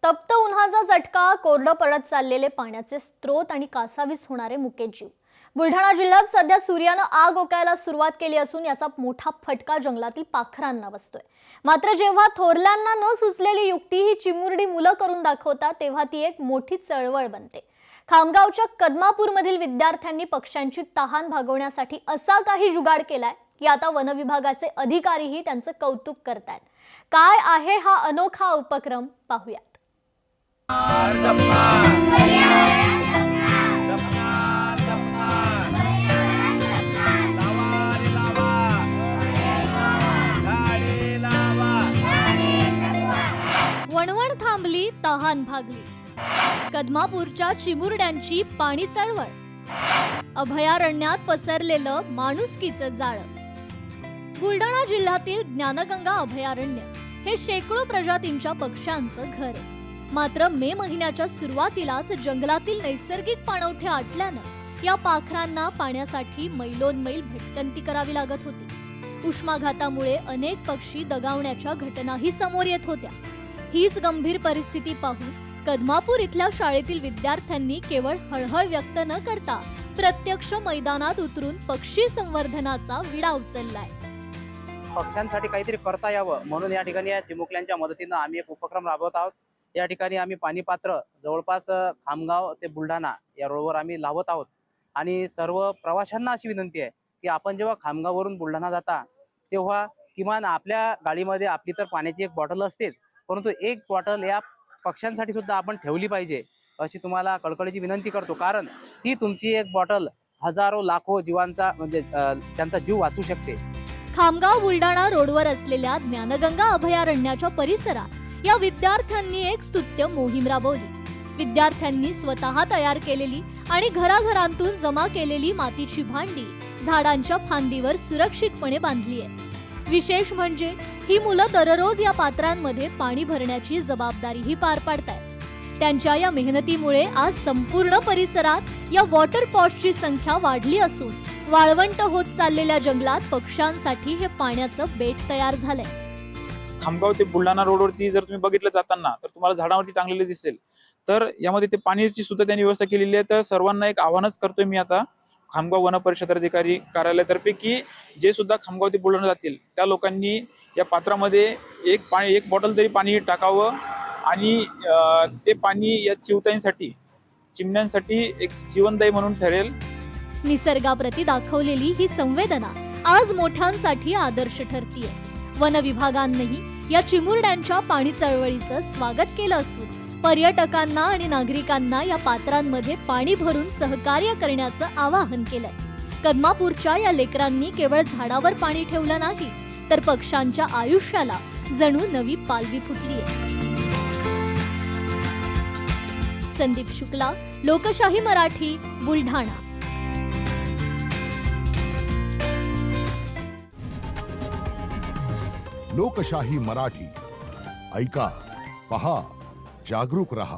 तप्त उन्हाचा झटका, कोरडं पडत चाललेले पाण्याचे स्रोत आणि कासावीस होणारे मुके जीव। बुलढाणा जिल्ह्यात सध्या सूर्यानं आग ओकायला सुरुवात केली असून याचा मोठा फटका जंगलातील पाखरांना बसतोय। मात्र जेव्हा थोरल्यांना न सुचलेली युक्ती ही चिमुरडी मुलं करून दाखवतात तेव्हा ती एक मोठी चळवळ बनते। खामगावच्या कदमापूरमधील विद्यार्थ्यांनी पक्ष्यांची तहान भागवण्यासाठी असा काही जुगाड केलाय की आता वन विभागाचे अधिकारीही त्यांचं कौतुक करतात। काय आहे हा अनोखा उपक्रम पाहूयात। वणवण थांबली, तहान भागली। कदमापूरच्या चिमुरड्यांची पाणी चळवळ, अभयारण्यात पसरलेलं माणुसकीचं जाळं। बुलढाणा जिल्ह्यातील ज्ञानगंगा अभयारण्य हे शेकडो प्रजातींच्या पक्ष्यांचं घर आहे। मात्र मे महिन्याच्या सुरुवातीलाच जंगलातील नैसर्गिक पाणवठे आटल्यानं या पाखरांना पाण्यासाठी मैलोनमैल भटकंती करावी लागत होती। उष्माघातामुळे अनेक पक्षी दगावण्याच्या घटनाही समोर येत होत्या। हीच गंभीर परिस्थिती पाहून कदमापूर इथल्या शाळेतील विद्यार्थ्यांनी केवळ हळहळ व्यक्त न करता प्रत्यक्ष मैदानात उतरून पक्षी संवर्धनाचा विडा उचललाय। पक्ष्यांसाठी काहीतरी करता यावं म्हणून या ठिकाणी या चिमुकल्यांच्या मदतीने आम्ही एक उपक्रम राबवत आहोत। या ठिकाणी आम्ही पाणीपात्र जवळपास खामगाव ते बुलढाणा या रोडवर आम्ही लावत आहोत आणि सर्व प्रवाशांना अशी विनंती आहे की आपण जेव्हा खामगाववरून बुलढाणा जाता तेव्हा किमान आपल्या गाडीमध्ये आपली तर पाण्याची एक बॉटल असतेच, परंतु एक बॉटल या पक्ष्यांसाठी सुद्धा आपण ठेवली पाहिजे अशी तुम्हाला कळकळीची विनंती करतो। कारण ती तुमची एक बॉटल हजारो लाखो जीवांचा म्हणजे त्यांचा जीव वाचू शकते। खामगाव बुलढाणा रोडवर असलेल्या ज्ञानगंगा अभयारण्याच्या परिसरात या विद्यार्थ्यांनी एक स्तुत्य मोहीम राबवली। विद्यार्थ्यांनी स्वतः तयार केलेली आणि घराघरांतून जमा केलेली मातीची भांडी झाडांच्या फांदीवर सुरक्षितपणे बांधली आहे। विशेष म्हणजे ही मुलं दररोज या पात्रांमध्ये पाणी भरण्याची जबाबदारीही पार पाडतायत। त्यांच्या या मेहनतीमुळे आज संपूर्ण परिसरात या वॉटर पॉट्सची संख्या वाढली असून वाळवंट होत चाललेल्या जंगलात पक्ष्यांसाठी हे पाण्याचं बेट तयार झालंय। खामगाव ते बुलढाणा रोडवरती जर तुम्ही बघितलं जाताना तर तुम्हाला झाडावरती टांगलेले दिसेल, तर यामध्ये ते पाण्याची सुद्धा त्यांनी व्यवस्था केलेली आहे। तर सर्वांना एक आव्हानच करतोय मी आता खामगाव वन परिषद अधिकारी कार्यालयातर्फे की जे सुद्धा खामगाव ते बुलढाणा जातील त्या लोकांनी या पात्रामध्ये एक बॉटल तरी पाणी टाकावं आणि ते पाणी या चिवताईंसाठी चिमण्यांसाठी एक जीवनदायी म्हणून ठरेल। निसर्गाप्रती दाखवलेली ही संवेदना आज मोठ्यांसाठी आदर्श ठरतीये। वन विभागानेही या चिमुरड्यांच्या पाणी चळवळीचं स्वागत केलं असून पर्यटकांना आणि नागरिकांना या पात्रांमध्ये पाणी भरून सहकार्य करण्याचं आवाहन केलंय। कदमापूरच्या या लेकरांनी केवळ झाडावर पाणी ठेवलं नाही तर पक्ष्यांच्या आयुष्याला जणू नवी पालवी फुटलीय। संदीप शुक्ला, लोकशाही मराठी, बुलढाणा। लोकशाही मराठी ऐका, पहा, जागरूक रहा।